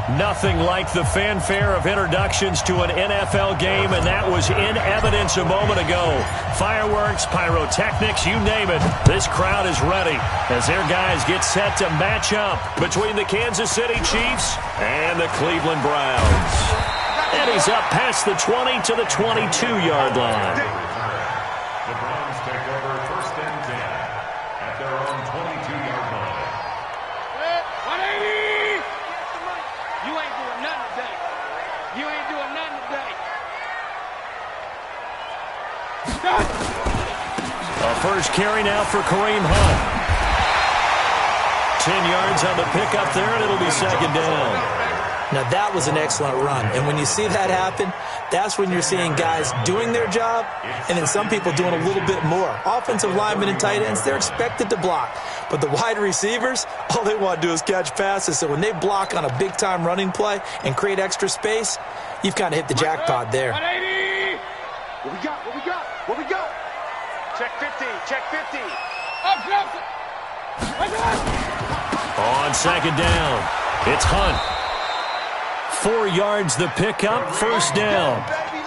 Nothing like the fanfare of introductions to an NFL game, and that was in evidence a moment ago. Fireworks, pyrotechnics, you name it. This crowd is ready as their guys get set to match up between the Kansas City Chiefs and the Cleveland Browns. And he's up past the 20 to the 22-yard line. The Browns take over 1st and 10 at their own 22-yard line. 180! You ain't doing nothing today. You ain't doing nothing today. A first carry now for Kareem Hunt. 10 yards on the pickup there, and it'll be 2nd down. Now, that was an excellent run. And when you see that happen, that's when you're seeing guys doing their job and then some people doing a little bit more. Offensive linemen and tight ends, they're expected to block. But the wide receivers, all they want to do is catch passes. So when they block on a big-time running play and create extra space, you've kind of hit the jackpot there. 180! What we got? What we got? What we got? Check 50. Check 50. Up. On 2nd down, it's Hunt. 4 yards the pickup, 1st down.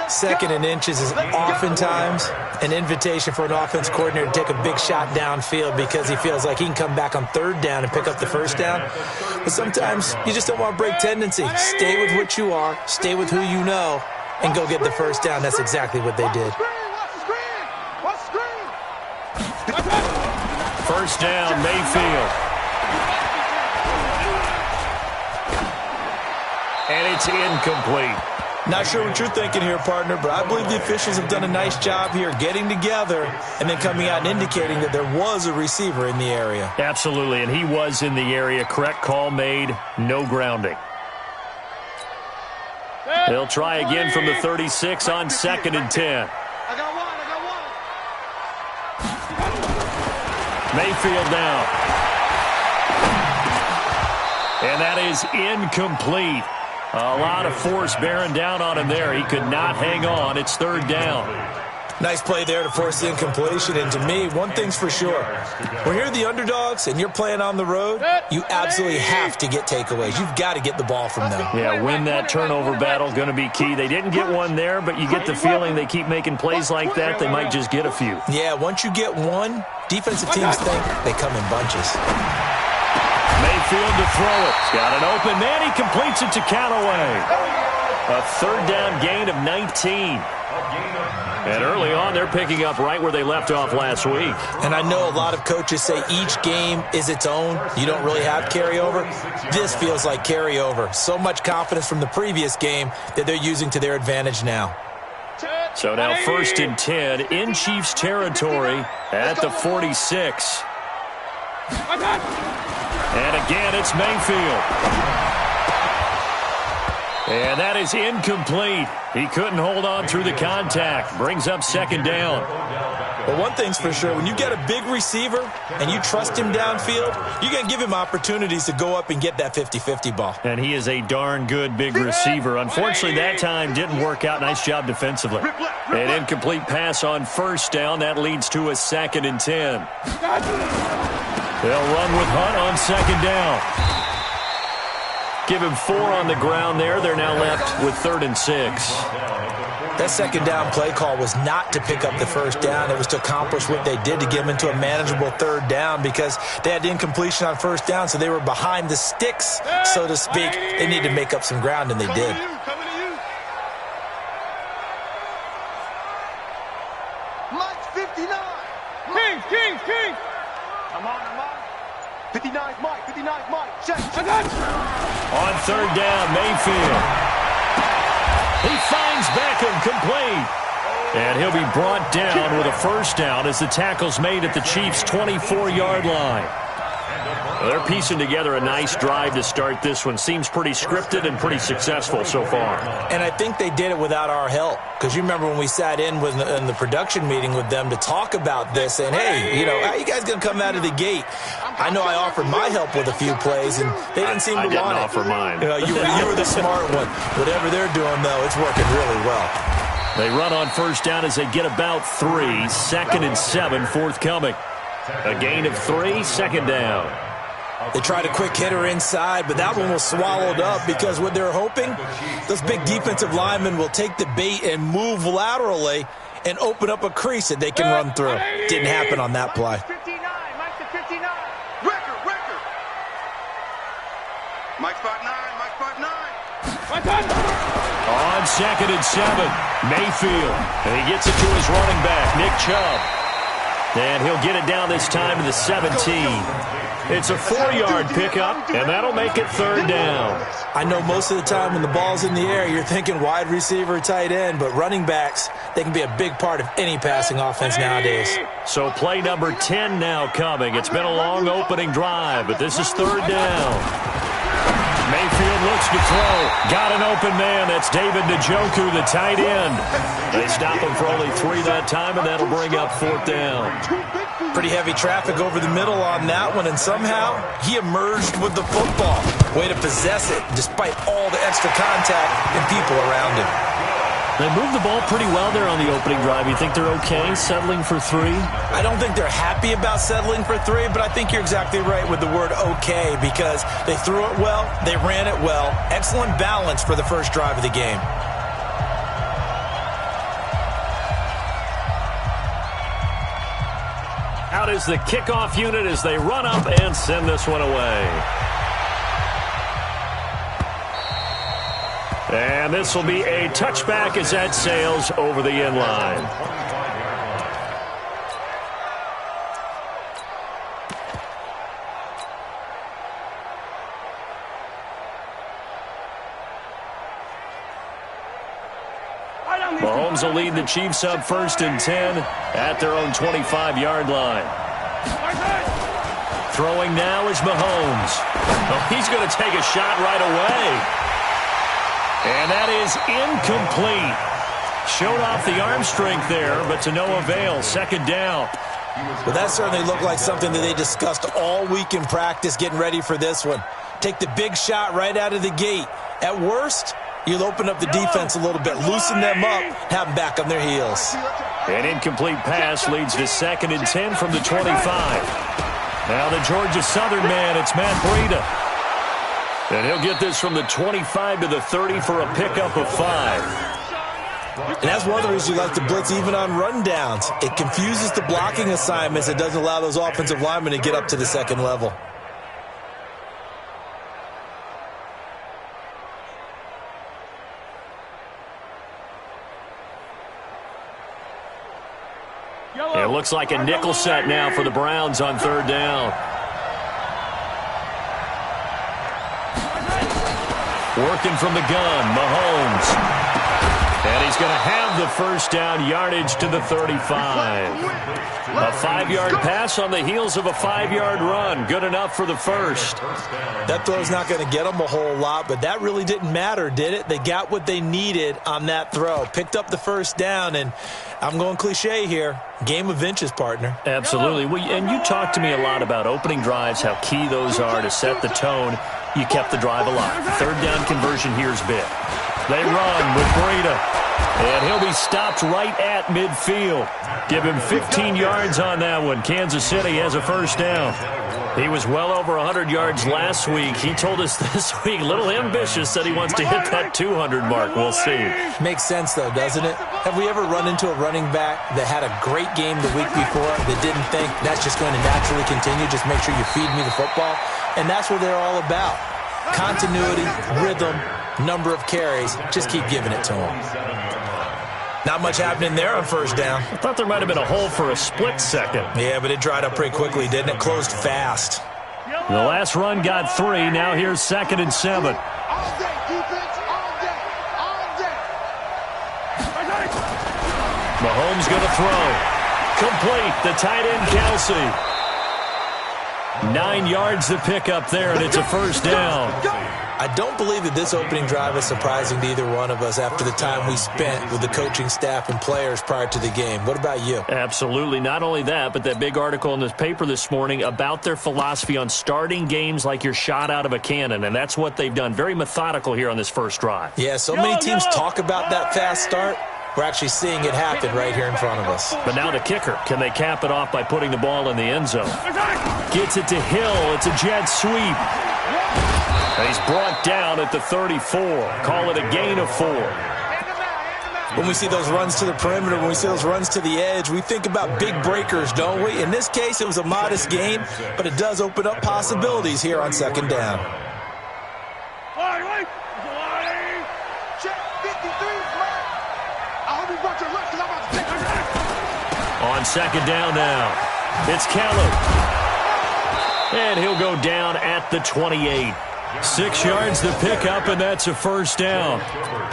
2nd and inches is oftentimes an invitation for an offense coordinator to take a big shot downfield because he feels like he can come back on 3rd down and pick up the 1st down. But sometimes you just don't want to break tendency. Stay with what you are, stay with who you know, and go get the 1st down. That's exactly what they did. 1st down, Mayfield. And it's incomplete. Not sure what you're thinking here, partner, but I believe the officials have done a nice job here getting together and then coming out and indicating that there was a receiver in the area. Absolutely, and he was in the area. Correct call made, no grounding. They'll try again from the 36 on 2nd and 10. I got one. Mayfield down. And that is incomplete. A lot of force bearing down on him there. He could not hang on. It's 3rd down. Nice play there to force the incompletion. And to me, one thing's for sure. When you're the underdogs and you're playing on the road, you absolutely have to get takeaways. You've got to get the ball from them. Yeah, win that turnover battle, going to be key. They didn't get one there, but you get the feeling they keep making plays like that, they might just get a few. Yeah, once you get one, defensive teams think they come in bunches. Mayfield to throw it. He's got an open man. He completes it to Callaway. A 3rd down gain of 19. And early on, they're picking up right where they left off last week. And I know a lot of coaches say each game is its own. You don't really have carryover. This feels like carryover. So much confidence from the previous game that they're using to their advantage now. So now 1st and 10 in Chiefs territory at the 46. And again, it's Mayfield. And that is incomplete. He couldn't hold on through the contact. Brings up 2nd down. Well, one thing's for sure. When you get a big receiver and you trust him downfield, you're going to give him opportunities to go up and get that 50-50 ball. And he is a darn good big receiver. Unfortunately, that time didn't work out. Nice job defensively. An incomplete pass on 1st down. That leads to a 2nd and 10. They'll run with Hunt on 2nd down. Give him 4 on the ground there. They're now left with 3rd and 6. That 2nd down play call was not to pick up the 1st down. It was to accomplish what they did to get them into a manageable 3rd down because they had incompletion on 1st down, so they were behind the sticks, so to speak. They needed to make up some ground, and they did. Mike 59. King. Come on. 59 Mike. Check. On 3rd down, Mayfield. He finds Beckham complete. And he'll be brought down with a 1st down as the tackle's made at the Chiefs' 24-yard line. Well, they're piecing together a nice drive to start this one. Seems pretty scripted and pretty successful so far. And I think they did it without our help. Because you remember when we sat in the production meeting with them to talk about this and, hey, how you guys going to come out of the gate? I know I offered my help with a few plays, and they didn't seem to want it. I didn't offer mine. You were the smart one. Whatever they're doing, though, it's working really well. They run on 1st down as they get about 3. 2nd and 7 forthcoming. A gain of 3, 2nd down. They tried a quick hitter inside, but that one was swallowed up because what they're hoping, those big defensive linemen will take the bait and move laterally and open up a crease that they can run through. Didn't happen on that play. Mike's at 59. Record. Mike spot 9. On 2nd and 7, Mayfield. And he gets it to his running back, Nick Chubb. And he'll get it down this time to the 17. It's a 4-yard pickup, and that'll make it 3rd down. I know most of the time when the ball's in the air, you're thinking wide receiver, tight end, but running backs, they can be a big part of any passing offense nowadays. So play number 10 now coming. It's been a long opening drive, but this is 3rd down. Mayfield looks to throw. Got an open man. That's David Njoku, the tight end. They stop him for only 3 that time, and that'll bring up 4th down. Pretty heavy traffic over the middle on that one, and somehow he emerged with the football. Way to possess it despite all the extra contact and people around him. They moved the ball pretty well there on the opening drive. You think they're okay settling for 3? I don't think they're happy about settling for 3, but I think you're exactly right with the word okay because they threw it well, they ran it well. Excellent balance for the first drive of the game. Out is the kickoff unit as they run up and send this one away. And this will be a touchback as that sails over the end line. Mahomes will lead the Chiefs up 1st and 10 at their own 25-yard line. Throwing now is Mahomes. Oh, he's going to take a shot right away. And that is incomplete. Showed off the arm strength there, but to no avail. 2nd down. Well, that certainly looked like something that they discussed all week in practice getting ready for this one. Take the big shot right out of the gate. At worst, you'll open up the defense a little bit, loosen them up, have them back on their heels. An incomplete pass leads to 2nd and 10 from the 25. Now the Georgia Southern man, it's Matt Breida. And he'll get this from the 25 to the 30 for a pickup of 5. And that's one of the reasons you like to blitz even on rundowns. It confuses the blocking assignments. It doesn't allow those offensive linemen to get up to the 2nd level. It looks like a nickel set now for the Browns on 3rd down. Working from the gun, Mahomes. And he's going to have the 1st down yardage to the 35. A 5-yard pass on the heels of a 5-yard run. Good enough for the 1st. That throw's not going to get them a whole lot, but that really didn't matter, did it? They got what they needed on that throw. Picked up the 1st down, and I'm going cliche here. Game of inches, partner. Absolutely. And you talked to me a lot about opening drives, how key those are to set the tone. You kept the drive alive. 3rd down conversion here is big. They run with Breida. And he'll be stopped right at midfield. Give him 15 yards on that one. Kansas City has a 1st down. He was well over 100 yards last week. He told us this week, a little ambitious, said he wants to hit that 200 mark. We'll see. Makes sense, though, doesn't it? Have we ever run into a running back that had a great game the week before that didn't think that's just going to naturally continue? Just make sure you feed me the football. And that's what they're all about. Continuity, rhythm, number of carries. Just keep giving it to them. Not much happening there on 1st down. I thought there might have been a hole for a split second. Yeah, but it dried up pretty quickly, didn't it? Closed fast. The last run got 3. Now here's 2nd and 7. All day, defense, all day, all day. Mahomes going to throw. Complete. The tight end, Kelsey. 9 yards to pick up there, and it's a 1st down. I don't believe that this opening drive is surprising to either one of us after the time we spent with the coaching staff and players prior to the game. What about you? Absolutely. Not only that, but that big article in this paper this morning about their philosophy on starting games like you're shot out of a cannon, and that's what they've done. Very methodical here on this first drive. Yeah, so many teams talk about that fast start. We're actually seeing it happen right here in front of us. But now the kicker. Can they cap it off by putting the ball in the end zone? Gets it to Hill. It's a jet sweep. He's brought down at the 34. Call it a gain of 4. When we see those runs to the perimeter, when we see those runs to the edge, we think about big breakers, don't we? In this case, it was a modest gain, but it does open up possibilities here on second down. On second down now, it's Keller. And he'll go down at the 28. 6 yards to pick up, and that's a first down.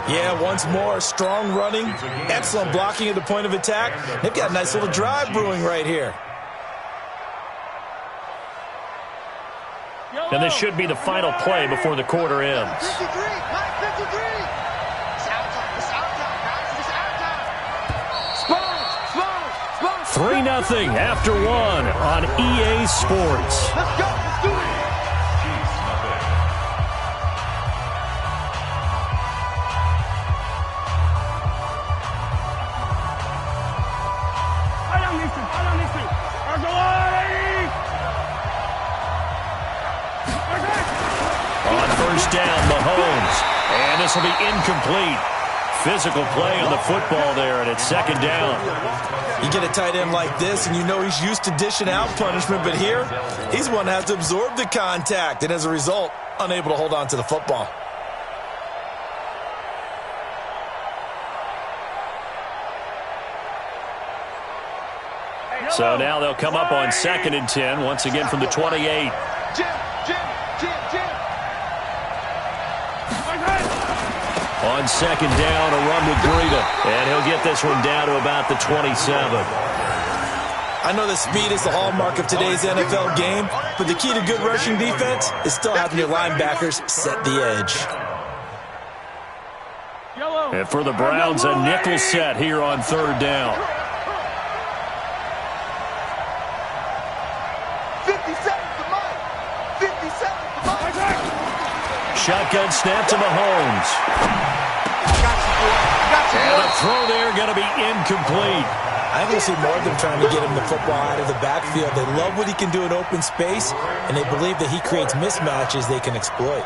Yeah, once more, strong running, excellent blocking at the point of attack. They've got a nice little drive brewing right here. And this should be the final play before the quarter ends. 3-0 after 1 on EA Sports. Let's go. Let's do it. On first down, Mahomes. And this will be incomplete. Physical play on the football there, and it's second down. You get a tight end like this, and you know he's used to dishing out punishment, but here, he's one that has to absorb the contact, and as a result, unable to hold on to the football. So now they'll come up on 2nd and 10, once again from the 28. On second down, a run with Breida. And he'll get this one down to about the 27. I know that speed is the hallmark of today's NFL game, but the key to good rushing defense is still having your linebackers set the edge. And for the Browns, a nickel set here on third down. 57 to Mike. 57 to Mike. Shotgun snap to Mahomes. And a throw there going to be incomplete. I think we'll see more of them trying to get him the football out of the backfield. They love what he can do in open space, and they believe that he creates mismatches they can exploit.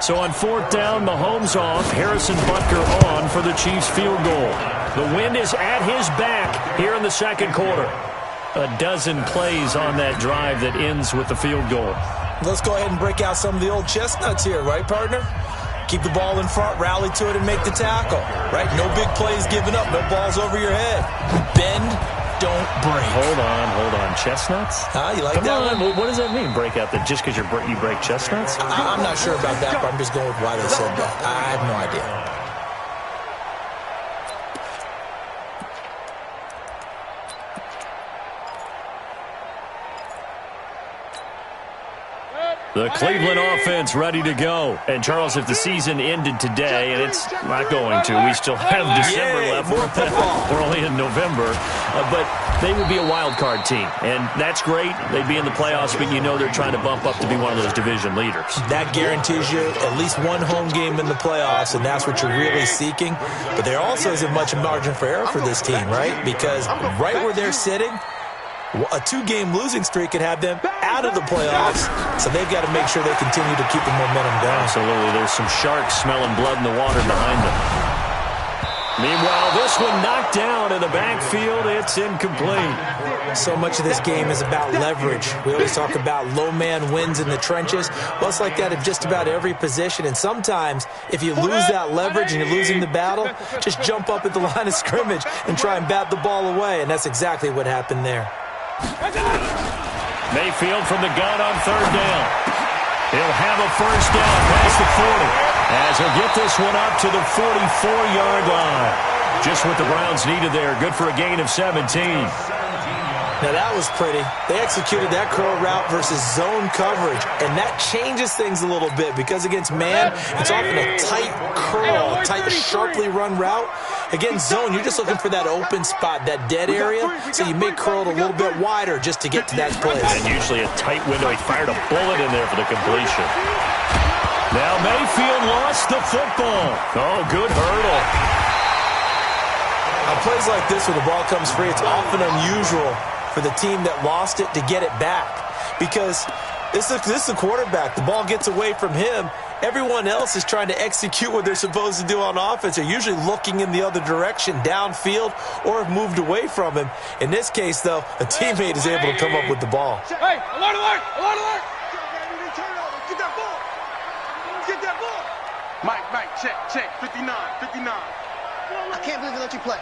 So on fourth down, Mahomes off, Harrison Butker on for the Chiefs field goal. The wind is at his back here in the second quarter. A dozen plays on that drive that ends with the field goal. Let's go ahead and break out some of the old chestnuts here, right, partner? Keep the ball in front, rally to it, and make the tackle, right? No big plays given up, no balls over your head. Bend, don't break. Hold on. Chestnuts? You like Come that on. one? What does that mean, break out? That just because you break chestnuts? I'm not sure about that, but I'm just going with why they said that. I have no idea. The Cleveland offense ready to go. And, Charles, if the season ended today, and it's not going to, we still have December left. We're only in November. But they would be a wild card team. And that's great. They'd be in the playoffs, but you know they're trying to bump up to be one of those division leaders. That guarantees you at least one home game in the playoffs, and that's what you're really seeking. But there also isn't much margin for error for this team, right? Because right where they're sitting, a 2-game losing streak could have them out of the playoffs, so they've got to make sure they continue to keep the momentum going. Absolutely. There's some sharks smelling blood in the water behind them. Meanwhile, this one knocked down in the backfield. It's incomplete. So much of this game is about leverage. We always talk about low man wins in the trenches. Well, it's like that at just about every position. And sometimes, if you lose that leverage and you're losing the battle, just jump up at the line of scrimmage and try and bat the ball away. And that's exactly what happened there. Mayfield from the gun on third down. He'll have a first down past the 40 as he'll get this one up to the 44-yard line. Just what the Browns needed there. Good for a gain of 17. Now, that was pretty. They executed that curl route versus zone coverage, and that changes things a little bit because against man, it's often a tight curl, a tight, sharply run route. Against zone, you're just looking for that open spot, that dead area, so you may curl it a little bit wider just to get to that place. And usually a tight window. He fired a bullet in there for the completion. Now Mayfield lost the football. Oh, good hurdle. On plays like this where the ball comes free, it's often unusual for the team that lost it to get it back because this is the quarterback. The ball gets away from him. Everyone else is trying to execute what they're supposed to do on offense. They're usually looking in the other direction, downfield, or have moved away from him. In this case, though, a teammate is able to come up with the ball. Hey, alert, alert, alert, alert. Get that ball. Get that ball. Mike, check. 59. I can't believe they let you play.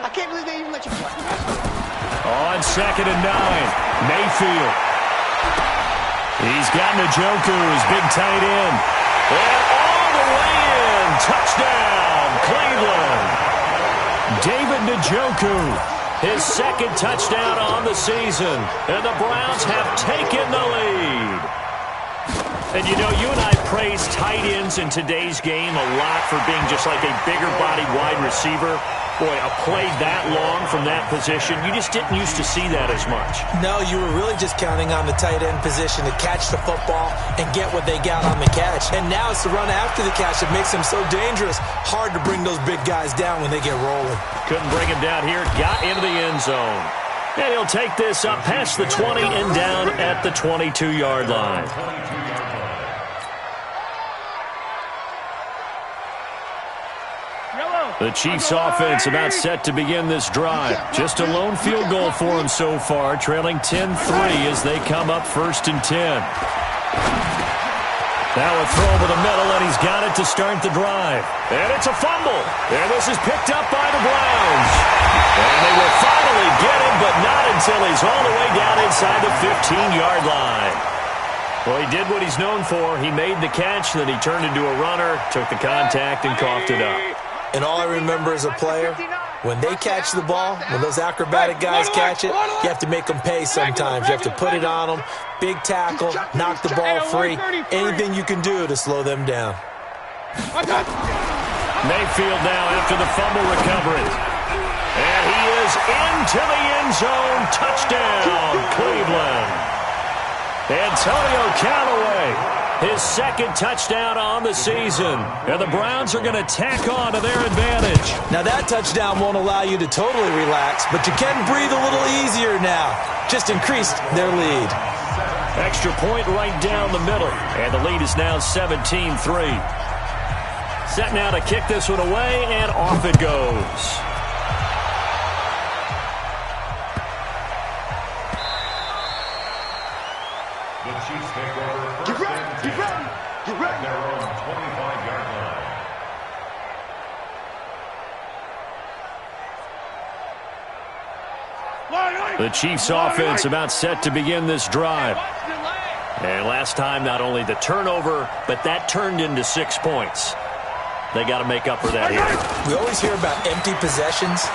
I can't believe they even let you play. On 2nd and 9, Mayfield. He's got Njoku, his big tight end. And all the way in. Touchdown, Cleveland. David Njoku, his 2nd touchdown on the season. And the Browns have taken the lead. And, you know, you and I praise tight ends in today's game a lot for being just like a bigger-bodied wide receiver. Boy, a play that long from that position, you just didn't used to see that as much. No, you were really just counting on the tight end position to catch the football and get what they got on the catch. And now it's the run after the catch that makes them so dangerous. Hard to bring those big guys down when they get rolling. Couldn't bring him down here. Got into the end zone. And he'll take this up past the 20 and down at the 22-yard line. The Chiefs offense about set to begin this drive. Just a lone field goal for them so far, trailing 10-3 as they come up 1st and 10. Now a throw over the middle, and he's got it to start the drive. And it's a fumble. And this is picked up by the Browns. And they will finally get him, but not until he's all the way down inside the 15-yard line. Well, he did what he's known for. He made the catch, then he turned into a runner, took the contact, and coughed it up. And all I remember as a player, when they catch the ball, when those acrobatic guys catch it, you have to make them pay sometimes. You have to put it on them, big tackle, knock the ball free, anything you can do to slow them down. Mayfield now after the fumble recovery. And he is into the end zone. Touchdown, Cleveland. Antonio Callaway. His 2nd touchdown on the season. And the Browns are going to tack on to their advantage. Now that touchdown won't allow you to totally relax, but you can breathe a little easier now. Just increased their lead. Extra point right down the middle. And the lead is now 17-3. Set now to kick this one away, and off it goes. The Chiefs take over first and 10 at their own 25-yard line. The Chiefs offense about set to begin this drive. And last time, not only the turnover, but that turned into 6 points. They got to make up for that here. We always hear about empty possessions,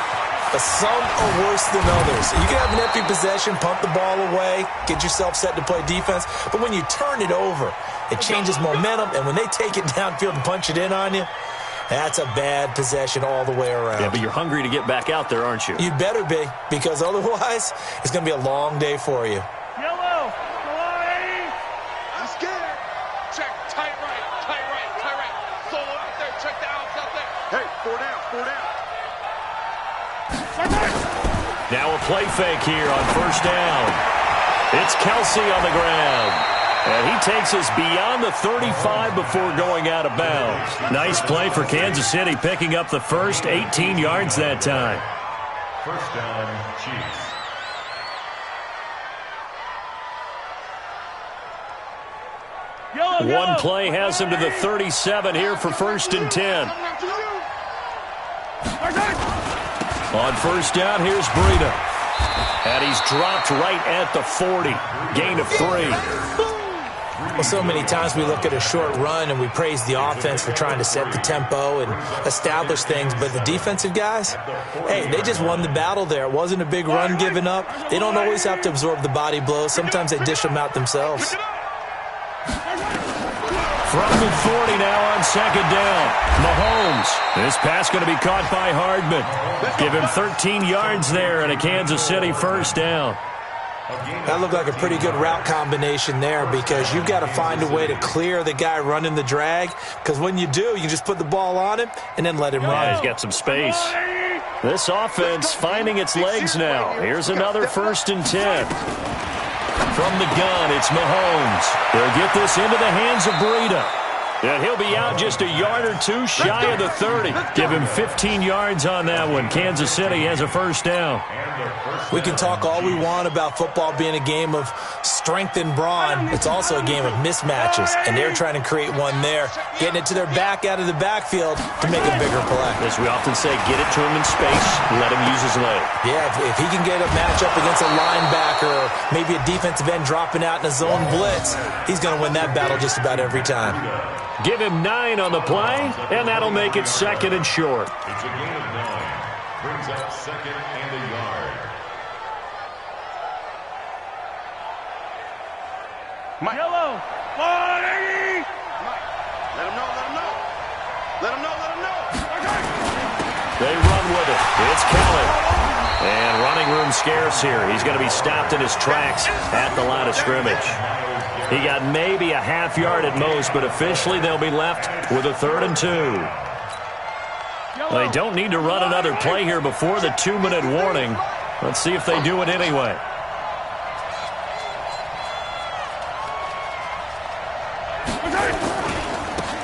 but some are worse than others. You can have an empty possession, pump the ball away, get yourself set to play defense, but when you turn it over, it changes momentum, and when they take it downfield and punch it in on you, that's a bad possession all the way around. Yeah, but you're hungry to get back out there, aren't you? You better be, because otherwise, it's going to be a long day for you. Yellow. I'm scared. Check. Tight right. Solo out there. Check the outs out there. Hey, 4 down. Now a play fake here on 1st down. It's Kelsey on the ground. And he takes us beyond the 35 before going out of bounds. Nice play for Kansas City, picking up the first 18 yards that time. 1st down, Chiefs. One play has him to the 37 here for 1st and 10. On 1st down, here's Breida. And he's dropped right at the 40. Gain of 3. Well, so many times we look at a short run and we praise the offense for trying to set the tempo and establish things, but the defensive guys, hey, they just won the battle there. It wasn't a big run given up. They don't always have to absorb the body blows. Sometimes they dish them out themselves. From the 40 now on 2nd down. Mahomes. This pass going to be caught by Hardman. Give him 13 yards there and a Kansas City 1st down. That looked like a pretty good route combination there because you've got to find a way to clear the guy running the drag, because when you do, you just put the ball on him and then let him run. Yeah, he's got some space. This offense finding its legs now. Here's another 1st and 10. From the gun, it's Mahomes. They'll get this into the hands of Breida. And he'll be out just a yard or two shy of the 30. Give him 15 yards on that one. Kansas City has a 1st down. We can talk all we want about football being a game of strength and brawn. It's also a game of mismatches, and they're trying to create one there, getting it to their back out of the backfield to make a bigger play. As we often say, get it to him in space, let him use his leg. Yeah, if he can get a matchup against a linebacker or maybe a defensive end dropping out in a zone blitz, he's going to win that battle just about every time. Give him 9 on the play, and that'll make it 2nd and short. It's a gain of 9. Brings up 2nd and a yard. Mike. Yellow. Mike. Let him know, let him know. Let him know, let him know. They run with it. It's Kelly. And running room scarce here. He's going to be stopped in his tracks at the line of scrimmage. He got maybe a half yard at most, but officially they'll be left with a 3rd and 2. They don't need to run another play here before the 2-minute warning. Let's see if they do it anyway.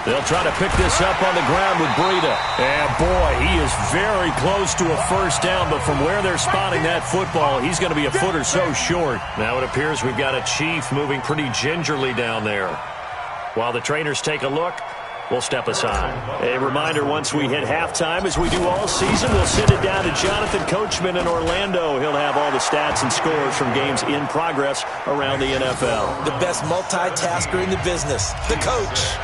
They'll try to pick this up on the ground with Breida. And, boy, he is very close to a 1st down, but from where they're spotting that football, he's going to be a foot or so short. Now it appears we've got a Chief moving pretty gingerly down there. While the trainers take a look, we'll step aside. A reminder, once we hit halftime, as we do all season, we'll send it down to Jonathan Coachman in Orlando. He'll have all the stats and scores from games in progress around the NFL. The best multitasker in the business, the coach.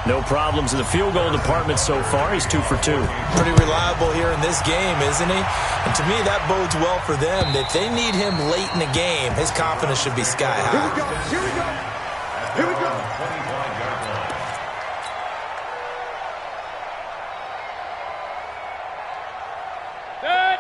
No problems in the field goal department so far. He's 2 for 2. Pretty reliable here in this game, isn't he? And to me, that bodes well for them. If they need him late in the game, his confidence should be sky high. Here we go. Here we go.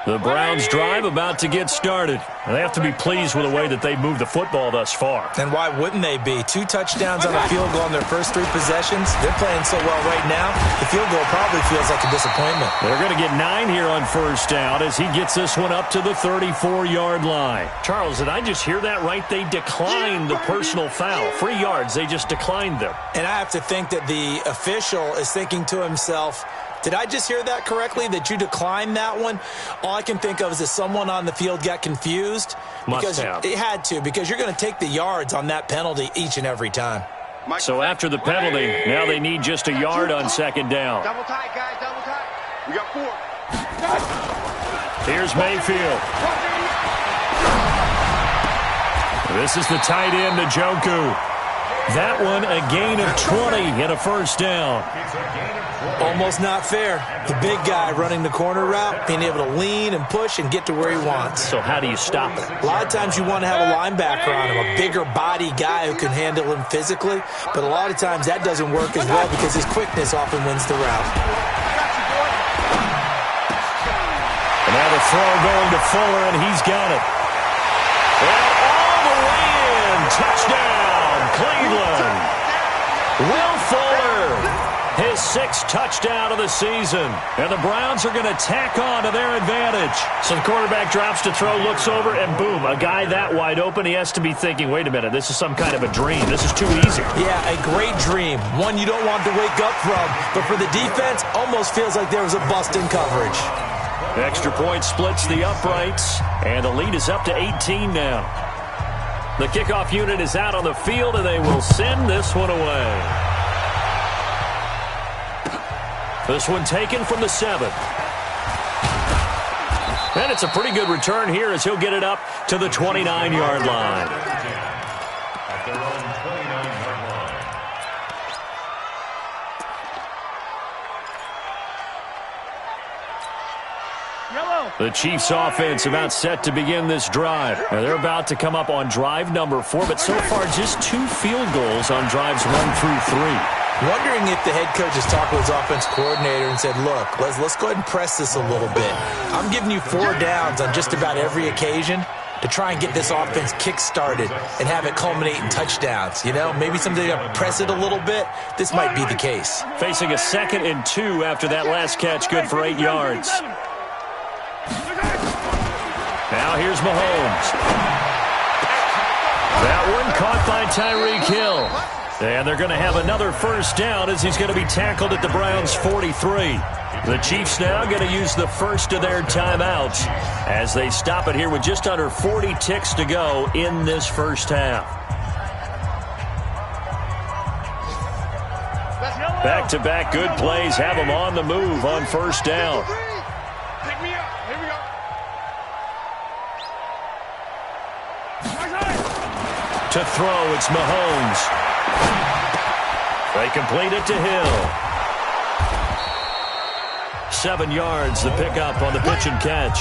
The Browns drive about to get started. They have to be pleased with the way that they moved the football thus far. And why wouldn't they be? 2 touchdowns on a field goal in their first 3 possessions. They're playing so well right now, the field goal probably feels like a disappointment. They're going to get 9 here on 1st down as he gets this one up to the 34-yard line. Charles, did I just hear that right? They declined the personal foul. 3 yards, they just declined them. And I have to think that the official is thinking to himself, did I just hear that correctly, that you declined that one? All I can think of is that someone on the field got confused. Must have. It had to, because you're going to take the yards on that penalty each and every time. So after the penalty, now they need just a yard on 2nd down. Double tight, guys, double tight. We got 4. Here's Mayfield. This is the tight end, Njoku. That one a gain of 20 and a 1st down. Almost not fair. The big guy running the corner route, being able to lean and push and get to where he wants. So how do you stop it? A lot of times you want to have a linebacker on him, a bigger body guy who can handle him physically, but a lot of times that doesn't work as well because his quickness often wins the route. And now the throw going to Fuller, and he's got it. And all the way in. Touchdown, Cleveland. Will Fuller, his 6th touchdown of the season. And the Browns are going to tack on to their advantage. So the quarterback drops to throw, looks over, and boom, a guy that wide open, he has to be thinking, wait a minute, this is some kind of a dream. This is too easy. Yeah, a great dream. One you don't want to wake up from. But for the defense, almost feels like there was a bust in coverage. Extra point splits the uprights, and the lead is up to 18 now. The kickoff unit is out on the field, and they will send this one away. This one taken from the 7. And it's a pretty good return here as he'll get it up to the 29-yard line. At their own 29-yard line. The Chiefs offense about set to begin this drive. Now they're about to come up on drive number 4, but so far just 2 field goals on drives 1 through 3. Wondering if the head coach has talked with his offense coordinator and said, look, let's go ahead and press this a little bit. I'm giving you 4 downs on just about every occasion to try and get this offense kick-started and have it culminate in touchdowns. You know, maybe somebody to press it a little bit. This might be the case. Facing a 2nd and 2 after that last catch, good for 8 yards. Now here's Mahomes. That one caught by Tyreek Hill. And they're going to have another first down as he's going to be tackled at the Browns' 43. The Chiefs now going to use the first of their timeouts as they stop it here with just under 40 ticks to go in this first half. Back-to-back good plays have them on the move on first down. Pick me up. Here we go. To throw, it's Mahomes. They complete it to Hill. 7 yards, the pickup on the pitch and catch.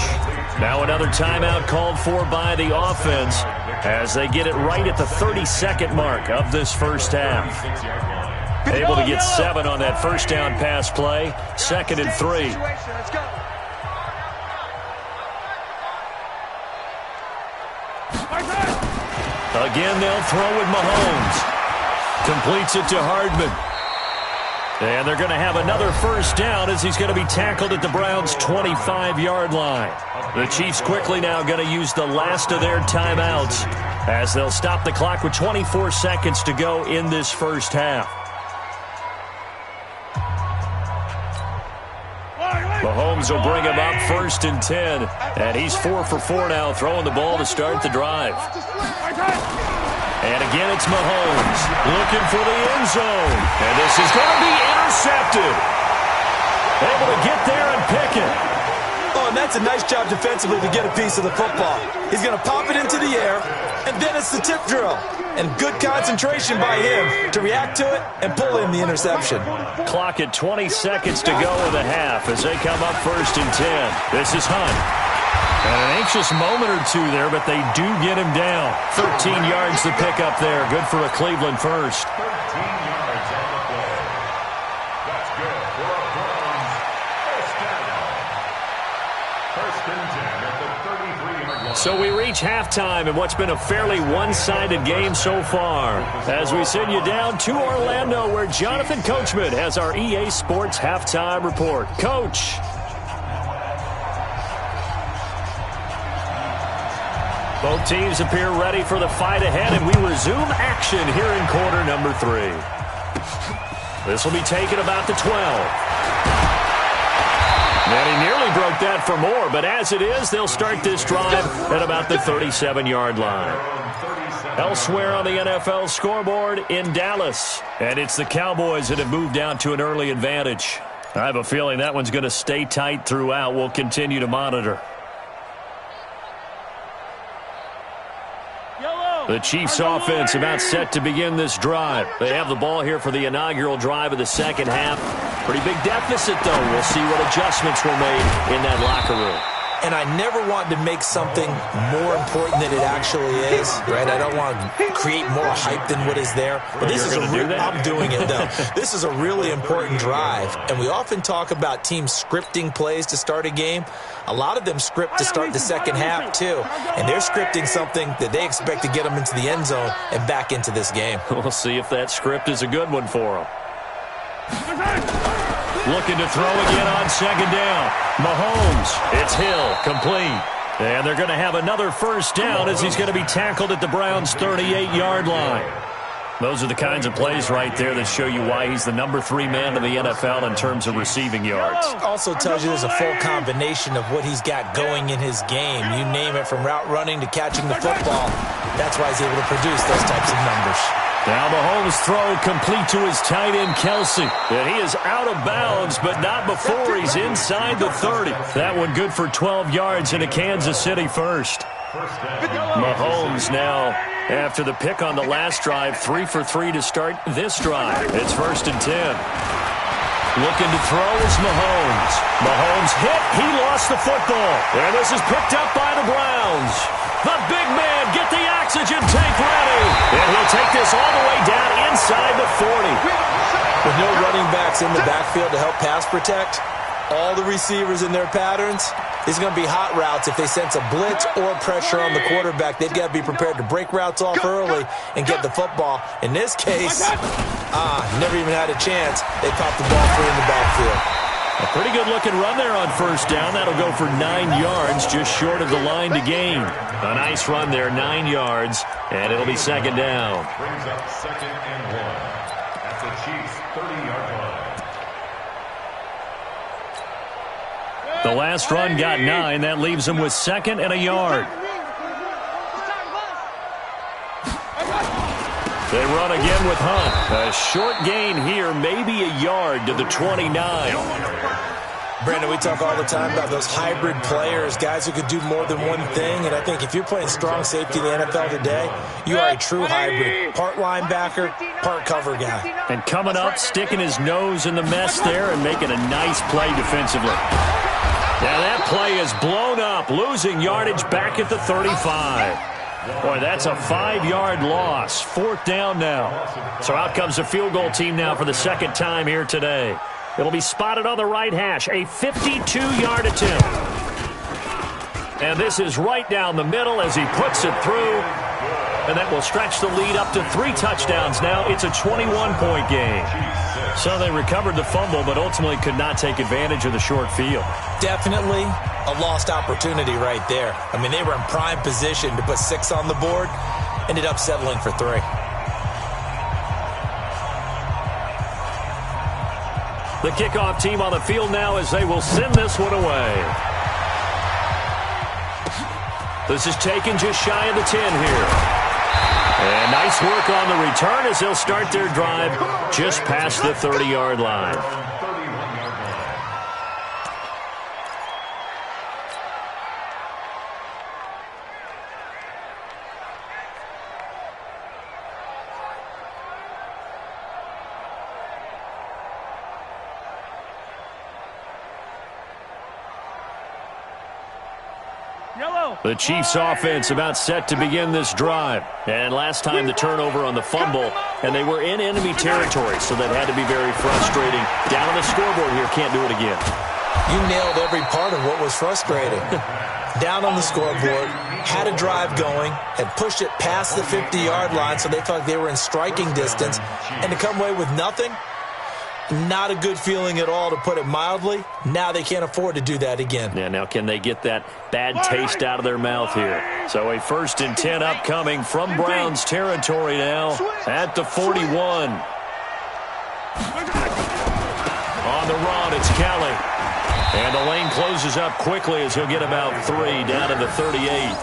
Now another timeout called for by the offense as they get it right at the 32nd mark of this first half. Able to get 7 on that first down pass play. 2nd and 3. Let's go. Again, they'll throw with Mahomes. Completes it to Hardman. And they're going to have another first down as he's going to be tackled at the Browns' 25-yard line. The Chiefs quickly now going to use the last of their timeouts as they'll stop the clock with 24 seconds to go in this first half. Mahomes will bring him up 1st and 10. And he's 4 for 4 now, throwing the ball to start the drive. And again, it's Mahomes looking for the end zone. And this is going to be intercepted. Able to get there and pick it. Oh, and that's a nice job defensively to get a piece of the football. He's going to pop it into the air, and then it's the tip drill. And good concentration by him to react to it and pull in the interception. Clock at 20 seconds to go in the half as they come up 1st and 10. This is Hunt. And an anxious moment or two there, but they do get him down. 13 yards to pick up there. Good for a Cleveland first. 13 yards on the play. That's good for a Browns first down. 1st and 10 at the 33-yard line. So we reach halftime in what's been a fairly one-sided game so far. As we send you down to Orlando, where Jonathan Coachman has our EA Sports halftime report. Coach. Both teams appear ready for the fight ahead, and we resume action here in quarter number 3. This will be taken about the 12. And he nearly broke that for more, but as it is, they'll start this drive at about the 37-yard line. Elsewhere on the NFL scoreboard in Dallas, and it's the Cowboys that have moved down to an early advantage. I have a feeling that one's going to stay tight throughout. We'll continue to monitor. The Chiefs offense about set to begin this drive. They have the ball here for the inaugural drive of the second half. Pretty big deficit, though. We'll see what adjustments were made in that locker room. And I never want to make something more important than it actually is, right? I don't want to create more hype than what is there. But this is I'm doing it, though. This is a really important drive. And we often talk about teams scripting plays to start a game. A lot of them script to start the second half, too. And they're scripting something that they expect to get them into the end zone and back into this game. We'll see if that script is a good one for them. Looking to throw again on second down. Mahomes, it's Hill, complete. And they're going to have another first down as he's going to be tackled at the Browns' 38-yard line. Those are the kinds of plays right there that show you why he's the number 3 man in the NFL in terms of receiving yards. Also tells you there's a full combination of what he's got going in his game. You name it, from route running to catching the football. That's why he's able to produce those types of numbers. Now Mahomes' throw complete to his tight end, Kelsey. And he is out of bounds, but not before he's inside the 30. That one good for 12 yards and a Kansas City first. Mahomes now, after the pick on the last drive, 3 for 3 to start this drive. It's 1st and 10. Looking to throw is Mahomes. Mahomes hit. He lost the football. And this is picked up by the Browns. The big man, get the oxygen tank ready. And he'll take this all the way down inside the 40. With no running backs in the backfield to help pass protect, all the receivers in their patterns, these are going to be hot routes. If they sense a blitz or pressure on the quarterback, they've got to be prepared to break routes off early and get the football. In this case, never even had a chance. They popped the ball free in the backfield. A pretty good-looking run there on first down. That'll go for 9 yards, just short of the line to gain. A nice run there, 9 yards, and it'll be second down. Brings up 2nd and 1 at the Chiefs' 30-yard line. The last run got 9. That leaves them with 2nd and a yard. They run again with Hunt. A short gain here, maybe a yard to the 29. Brandon, we talk all the time about those hybrid players, guys who could do more than one thing. And I think if you're playing strong safety in the NFL today, you are a true hybrid. Part linebacker, part cover guy. And coming up, sticking his nose in the mess there and making a nice play defensively. Now that play is blown up, losing yardage back at the 35. Boy, that's a 5-yard loss. 4th down now. So out comes the field goal team now for the second time here today. It'll be spotted on the right hash. A 52-yard attempt. And this is right down the middle as he puts it through. And that will stretch the lead up to 3 touchdowns now. It's a 21-point game. So they recovered the fumble, but ultimately could not take advantage of the short field. Definitely a lost opportunity right there. I mean, they were in prime position to put 6 on the board. Ended up settling for 3. The kickoff team on the field now as they will send this one away. This is taken just shy of the 10 here. And nice work on the return as they'll start their drive just past the 30-yard line. The Chiefs offense about set to begin this drive. And last time the turnover on the fumble, and they were in enemy territory, so that had to be very frustrating. Down on the scoreboard here, can't do it again. You nailed every part of what was frustrating. Down on the scoreboard, had a drive going, had pushed it past the 50-yard line so they felt like they were in striking distance, and to come away with nothing, not a good feeling at all, to put it mildly. Now they can't afford to do that again. Yeah, now can they get that bad taste out of their mouth here? So a 1st and 10 upcoming from Browns territory now at the 41. On the run, it's Kelly. And the lane closes up quickly as he'll get about 3 down to the 38.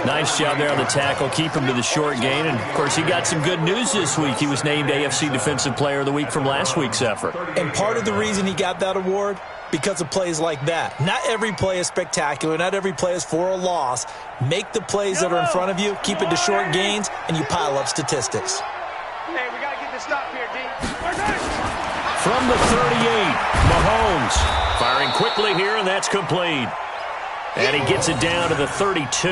Nice job there on the tackle. Keep him to the short gain. And, of course, he got some good news this week. He was named AFC Defensive Player of the Week from last week's effort. And part of the reason he got that award, because of plays like that. Not every play is spectacular. Not every play is for a loss. Make the plays that are in front of you, keep it to short gains, and you pile up statistics. Hey, we got to get this stop here, D. From the 38, Mahomes firing quickly here, and that's complete. And he gets it down to the 32.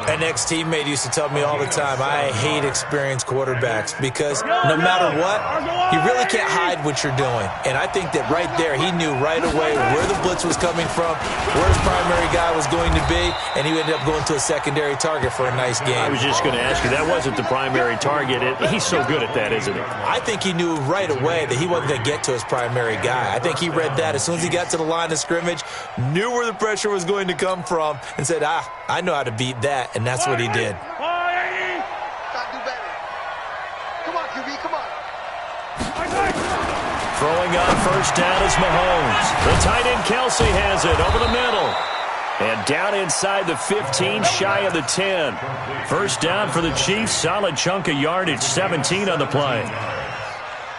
An ex-teammate used to tell me all the time, I hate experienced quarterbacks because no matter what, you really can't hide what you're doing. And I think that right there, he knew right away where the blitz was coming from, where his primary guy was going to be, and he ended up going to a secondary target for a nice game. I was just going to ask you, that wasn't the primary target. He's so good at that, isn't he? I think he knew right away that he wasn't going to get to his primary guy. I think he read that as soon as he got to the line of scrimmage, knew where the pressure was going to come from, and said, I know how to beat that. And that's what he did. Gotta do better. Come on, QB, come on. Throwing on first down is Mahomes. The tight end Kelsey has it over the middle. And down inside the 15, shy of the 10. First down for the Chiefs. Solid chunk of yardage, 17 on the play.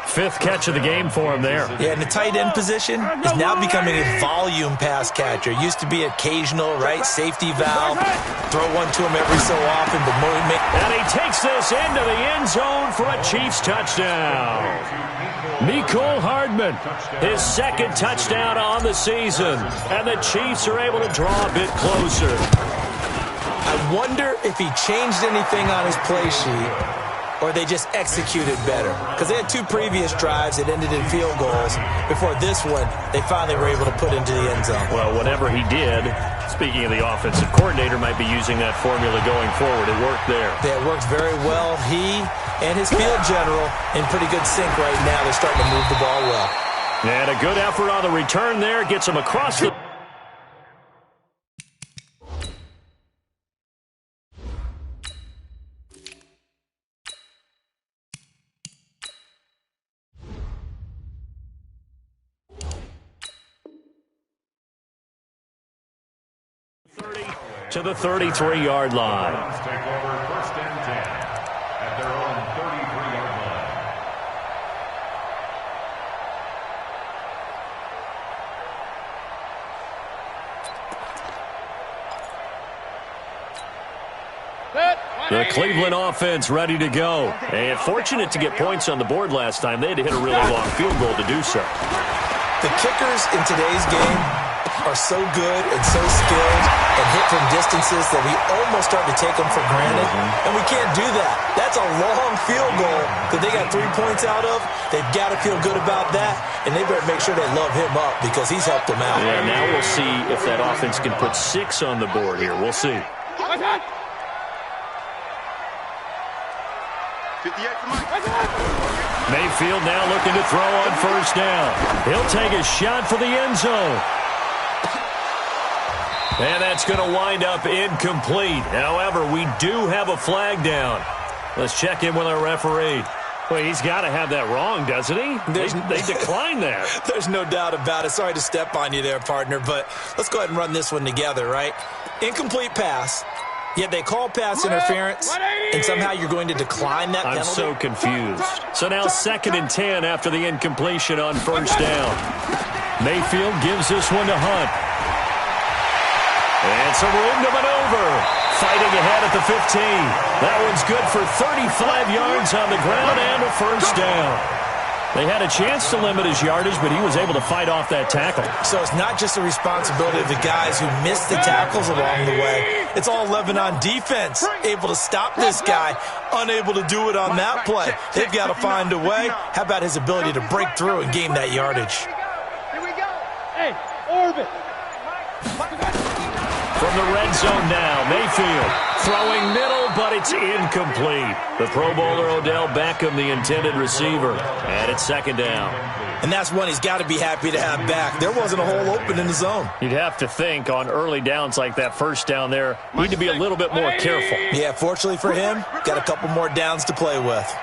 5th catch of the game for him there. Yeah, and the tight end position is now becoming a volume pass catcher. Used to be occasional, right, safety valve. Throw one to him every so often. But and he takes this into the end zone for a Chiefs touchdown. Mecole Hardman, his 2nd touchdown on the season. And the Chiefs are able to draw a bit closer. I wonder if he changed anything on his play sheet, or they just executed better. Because they had 2 previous drives that ended in field goals. Before this one, they finally were able to put into the end zone. Well, whatever he did, speaking of the offensive coordinator, might be using that formula going forward. It worked there. Yeah, it worked very well. He and his field general in pretty good sync right now. They're starting to move the ball well. And a good effort on the return there. Gets him across the... to the 33-yard line. Take over 1st and 10 at their own 33-yard line. The Cleveland offense ready to go. And fortunate to get points on the board last time. They had to hit a really long field goal to do so. The kickers in today's game are so good and so skilled and hit from distances that we almost start to take them for granted. And we can't do that. That's a long field goal that they got 3 points out of. They've got to feel good about that, and they better make sure they love him up because he's helped them out. Yeah, now we'll see if that offense can put 6 on the board here. We'll see. 58 for Mike. Mayfield now looking to throw on 1st down. He'll take a shot for the end zone. And that's going to wind up incomplete. However, we do have a flag down. Let's check in with our referee. Well, he's got to have that wrong, doesn't he? They declined that. There's no doubt about it. Sorry to step on you there, partner, but let's go ahead and run this one together, right? Incomplete pass. Yet they call pass interference, and somehow you're going to decline that penalty? I'm so confused. So now 2nd and 10 after the incompletion on 1st down. Mayfield gives this one to Hunt. And some room to maneuver. Fighting ahead at the 15. That one's good for 35 yards on the ground and a 1st down. They had a chance to limit his yardage, but he was able to fight off that tackle. So it's not just the responsibility of the guys who missed the tackles along the way. It's all 11 on defense, able to stop this guy, unable to do it on that play. They've got to find a way. How about his ability to break through and gain that yardage? Here we go. Hey, orbit. From the red zone now, Mayfield throwing middle, but it's incomplete. The Pro Bowler Odell Beckham, the intended receiver, and it's 2nd down. And that's one he's got to be happy to have back. There wasn't a hole open in the zone. You'd have to think on early downs like that 1st down there, need to be a little bit more careful. Yeah, fortunately for him, got a couple more downs to play with.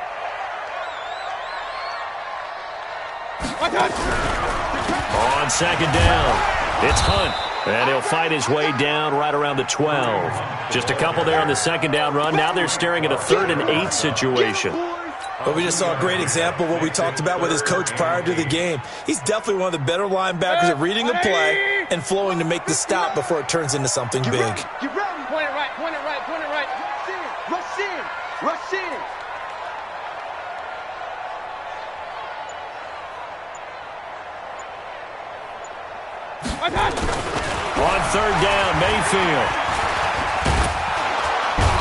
On 2nd down, it's Hunt. And he'll fight his way down right around the 12. Just a couple there on the 2nd down run. Now they're staring at a 3rd and 8 situation. But we just saw a great example of what we talked about with his coach prior to the game. He's definitely one of the better linebackers at reading the play and flowing to make the stop before it turns into something big. Get ready. Point it right, point it right, point it right. Rush in, rush in. On 3rd down, Mayfield.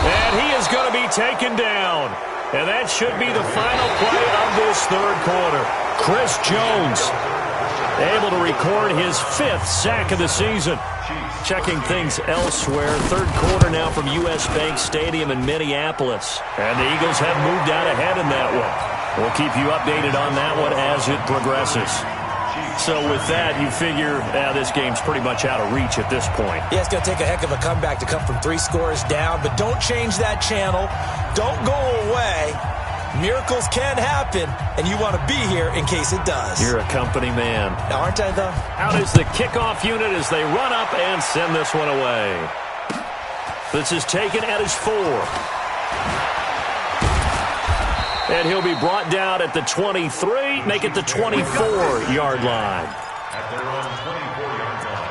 And he is going to be taken down. And that should be the final play of this 3rd quarter. Chris Jones able to record his 5th sack of the season. Checking things elsewhere. 3rd quarter now from U.S. Bank Stadium in Minneapolis. And the Eagles have moved out ahead in that one. We'll keep you updated on that one as it progresses. So with that, you figure this game's pretty much out of reach at this point. Yeah, it's going to take a heck of a comeback to come from 3 scores down, but don't change that channel. Don't go away. Miracles can happen, and you want to be here in case it does. You're a company man. Aren't I, though? Out is the kickoff unit as they run up and send this one away. This is taken at his 4. And he'll be brought down at the 23, make it the 24-yard line. At their own 24-yard line.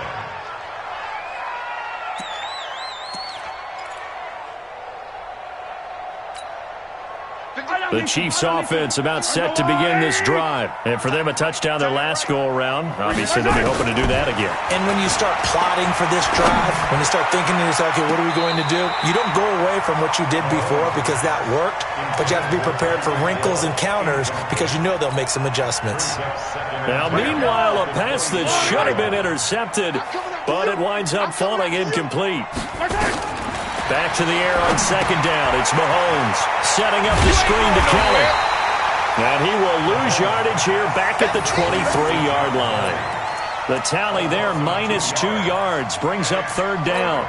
The Chiefs offense about set to begin this drive. And for them, a touchdown their last go-around. Obviously, they'll be hoping to do that again. And when you start plotting for this drive, when you start thinking to yourself, okay, what are we going to do? You don't go away from what you did before because that worked, but you have to be prepared for wrinkles and counters because you know they'll make some adjustments. Now, meanwhile, a pass that should have been intercepted, but it winds up falling incomplete. Back to the air on 2nd down. It's Mahomes setting up the screen to Kelly. And he will lose yardage here back at the 23-yard line. The tally there, -2 yards, brings up third down.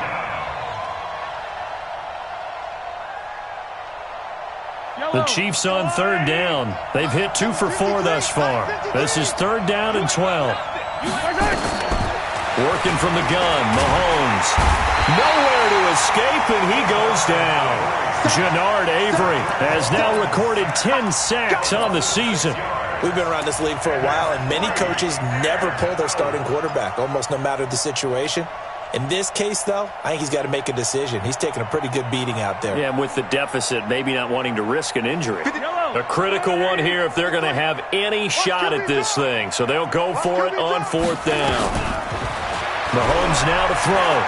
The Chiefs on third down. They've hit 2 for 4 thus far. This is third down and 12. Working from the gun, Mahomes. Nowhere to escape, and he goes down. Jannard Avery has now recorded 10 sacks on the season. We've been around this league for a while, and many coaches never pull their starting quarterback, almost no matter the situation. In this case, though, I think he's got to make a decision. He's taking a pretty good beating out there. Yeah, and with the deficit, maybe not wanting to risk an injury. A critical one here if they're going to have any shot at this thing. So they'll go for it on fourth down. Mahomes now to throw.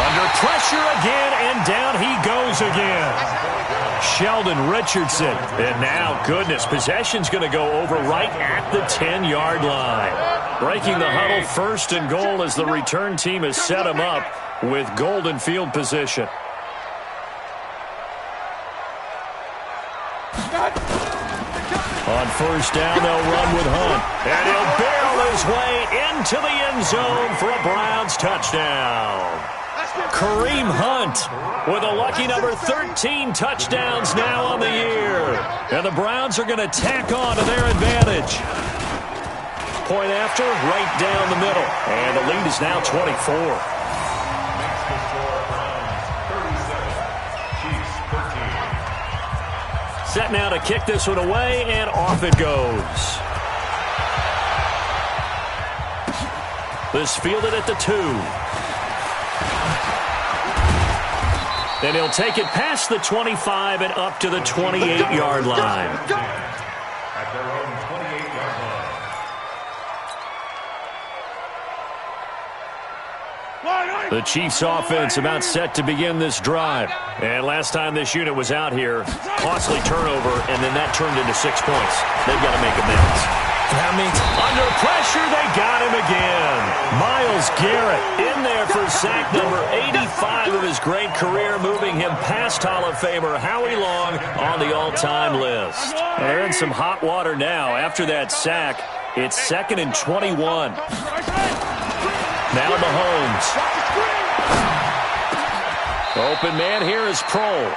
Under pressure again, and down he goes again. Sheldon Richardson. And now, goodness, possession's going to go over right at the 10-yard line. Breaking the huddle, first and goal as the return team has set him up with golden field position. On first down, they'll run with Hunt. And he'll barrel his way into the end zone for a Browns touchdown. Kareem Hunt with a lucky number 13 touchdowns now on the year. And the Browns are going to tack on to their advantage. Point after, right down the middle. And the lead is now 24. Set now to kick this one away, and off it goes. This fielded at the 2. Then he'll take it past the 25 and up to the 28-yard line. At their own 28-yard line. The Chiefs offense about set to begin this drive. And last time this unit was out here, costly turnover, and then that turned into 6 points. They've got to make amends. And how many under pressure, they got him again. Myles Garrett in there for sack number 85 of his great career, moving him past Hall of Famer Howie Long on the all-time list. They're in some hot water now. After that sack, it's 2nd and 21. Now Mahomes. Open man here is Prohl.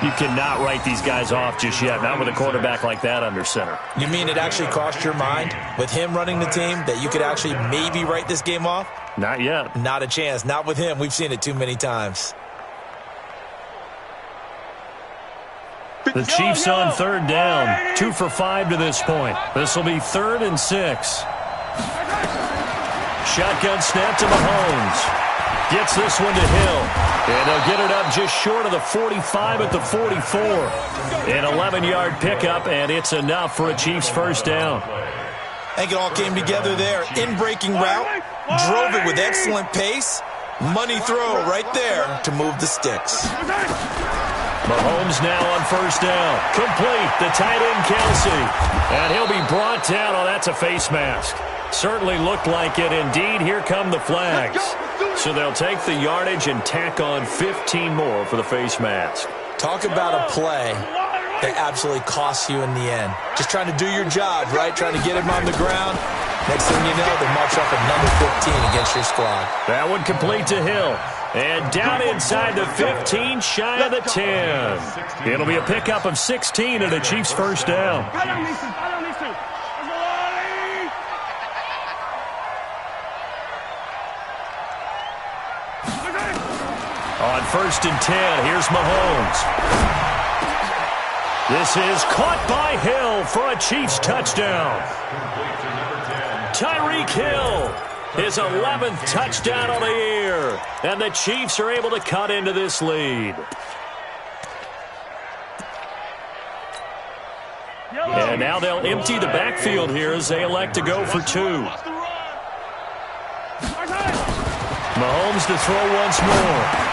You cannot write these guys off just yet, not with a quarterback like that under center. You mean it actually crossed your mind with him running the team that you could actually maybe write this game off? Not yet. Not a chance. Not with him. We've seen it too many times. The Chiefs on third down. 2 for 5 to this point. This will be 3rd and 6. Shotgun snap to Mahomes. Gets this one to Hill. And they'll get it up just short of the 45 at the 44. An 11-yard pickup, and it's enough for a Chiefs first down. I think it all came together there. In-breaking route. Drove it with excellent pace. Money throw right there to move the sticks. Mahomes now on first down. Complete. The tight end, Kelsey. And he'll be brought down. Oh, that's a face mask. Certainly looked like it. Indeed, here come the flags. So they'll take the yardage and tack on 15 more for the face mask. Talk about a play that absolutely costs you in the end. Just trying to do your job, right? Trying to get him on the ground. Next thing you know, they march up at number 15 against your squad. That one complete to Hill. And down inside the 15, shy of the 10. It'll be a pickup of 16 and a Chiefs first down. On 1st and 10, here's Mahomes. This is caught by Hill for a Chiefs touchdown. Tyreek Hill, his 11th touchdown of the year. And the Chiefs are able to cut into this lead. And now they'll empty the backfield here as they elect to go for 2. Mahomes to throw once more.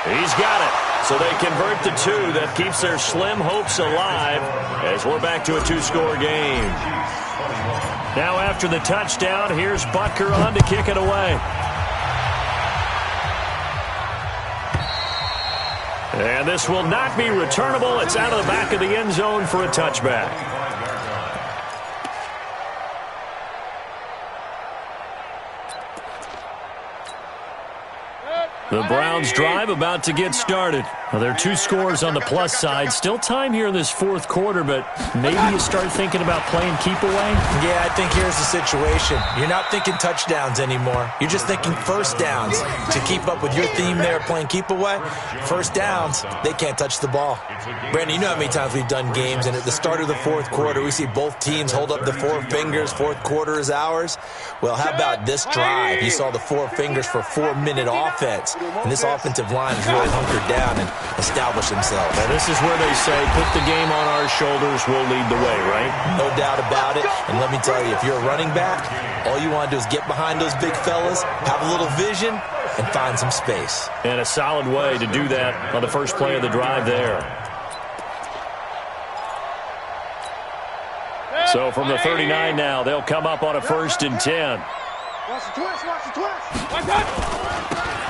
He's got it. So they convert the 2. That keeps their slim hopes alive as we're back to a 2-score game. Now after the touchdown, here's Butker on to kick it away. And this will not be returnable. It's out of the back of the end zone for a touchback. The Browns drive about to get started. Well, there are 2 scores on the plus side. Still time here in this fourth quarter, but maybe you start thinking about playing keep away? Yeah, I think here's the situation. You're not thinking touchdowns anymore. You're just thinking first downs. To keep up with your theme there, playing keep away, first downs, they can't touch the ball. Brandon, you know how many times we've done games, and at the start of the fourth quarter, we see both teams hold up the 4 fingers, fourth quarter is ours. Well, how about this drive? You saw the 4 fingers for 4-minute offense, and this offensive line has really hunkered down and established themselves. Well, this is where they say, put the game on our shoulders, we'll lead the way, right? No doubt about it. And let me tell you, if you're a running back, all you want to do is get behind those big fellas, have a little vision, and find some space. And a solid way to do that on the first play of the drive there. So from the 39 now, they'll come up on a 1st and 10. Watch the twist, watch the twist.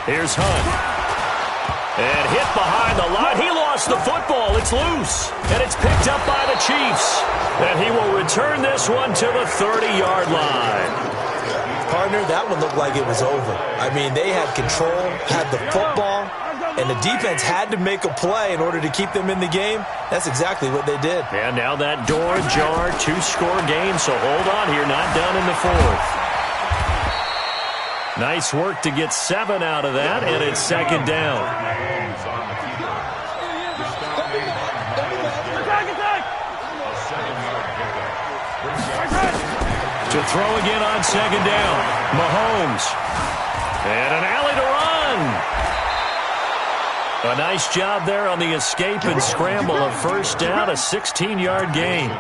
Here's Hunt. And hit behind the line. He lost the football. It's loose. And it's picked up by the Chiefs. And he will return this one to the 30-yard line. Partner, that one looked like it was over. I mean, they had control, had the football, and the defense had to make a play in order to keep them in the game. That's exactly what they did. And now that door ajar, 2-score game. So hold on here, not done in the fourth. Nice work to get 7 out of that, and it's 2nd down. To throw again on 2nd down. Mahomes. And an alley to run. A nice job there on the escape and scramble. A 1st down, a 16-yard gain.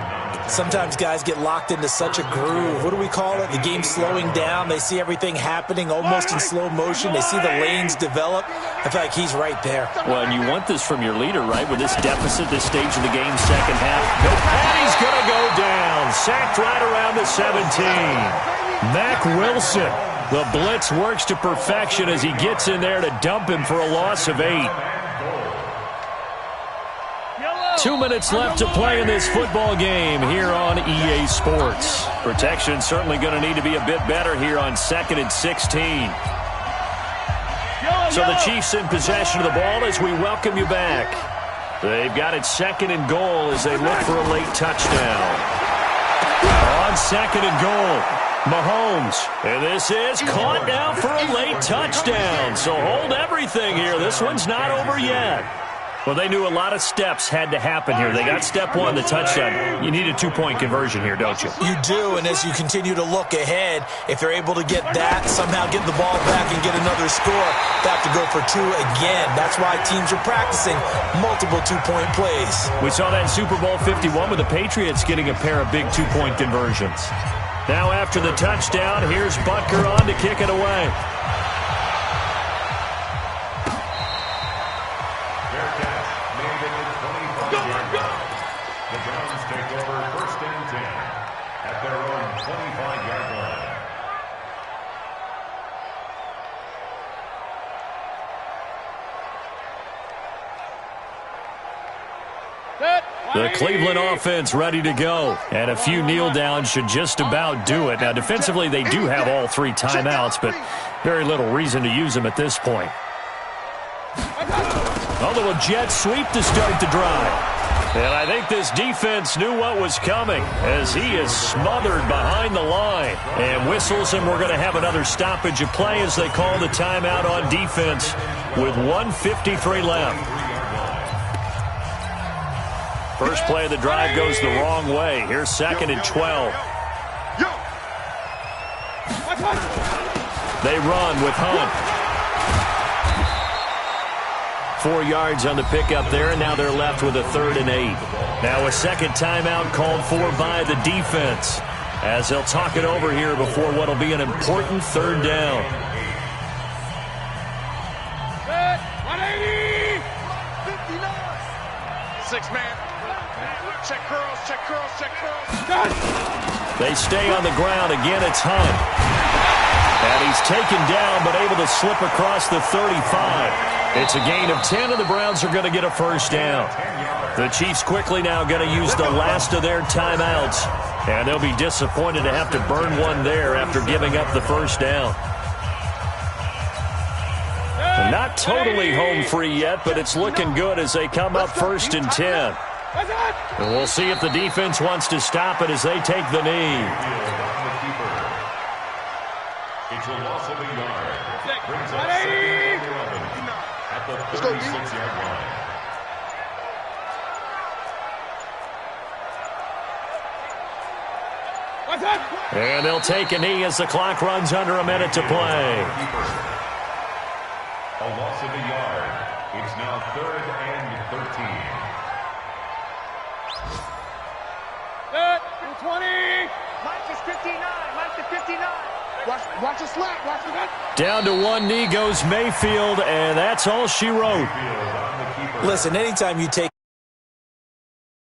Sometimes guys get locked into such a groove. What do we call it? The game's slowing down. They see everything happening almost in slow motion. They see the lanes develop. I feel like he's right there. Well, and you want this from your leader, right? With this deficit, this stage of the game, second half. And he's going to go down. Sacked right around the 17. Mack Wilson. The blitz works to perfection as he gets in there to dump him for a loss of 8. 2 minutes left to play in this football game here on EA Sports. Protection certainly going to need to be a bit better here on 2nd and 16. So the Chiefs in possession of the ball as we welcome you back. They've got it 2nd and goal as they look for a late touchdown. On 2nd and goal, Mahomes. And this is caught now for a late touchdown. So hold everything here. This one's not over yet. Well, they knew a lot of steps had to happen here. They got step 1, the touchdown. You need a 2-point conversion here, don't you? You do, and as you continue to look ahead, if they're able to get that, somehow get the ball back and get another score, they have to go for 2 again. That's why teams are practicing multiple 2-point plays. We saw that in Super Bowl 51 with the Patriots getting a pair of big 2-point conversions. Now after the touchdown, here's Butker on to kick it away. The Browns take over 1st and 10 at their own 25-yard line. The Cleveland offense ready to go. And a few kneel downs should just about do it. Now, defensively, they do have all 3 timeouts, but very little reason to use them at this point. A little jet sweep to start the drive. And I think this defense knew what was coming as he is smothered behind the line and whistles, and we're going to have another stoppage of play as they call the timeout on defense with 1:53 left. First play of the drive goes the wrong way. Here's 2nd and 12. They run with Hunt. 4 yards on the pickup there, and now they're left with a 3rd and 8. Now a second timeout called for by the defense as they'll talk it over here before what will be an important 3rd down. 180! 6-man. Check curls, check curls, check curls. They stay on the ground. Again, it's Hunt. And he's taken down, but able to slip across the 35. It's a gain of 10, and the Browns are going to get a first down. The Chiefs quickly now going to use the last of their timeouts. And they'll be disappointed to have to burn one there after giving up the first down. Not totally home free yet, but it's looking good as they come up first and 10. And we'll see if the defense wants to stop it as they take the knee. It's a loss of a yard. Brings up 2nd and 11 at the 36-yard line. And they'll take a knee as the clock runs under a minute to play. A loss of a yard. It's now 3rd and 13. 20. Minus 59. Minus 59. Watch the slap. Watch the Down to one knee goes Mayfield, and that's all she wrote. Listen, anytime you take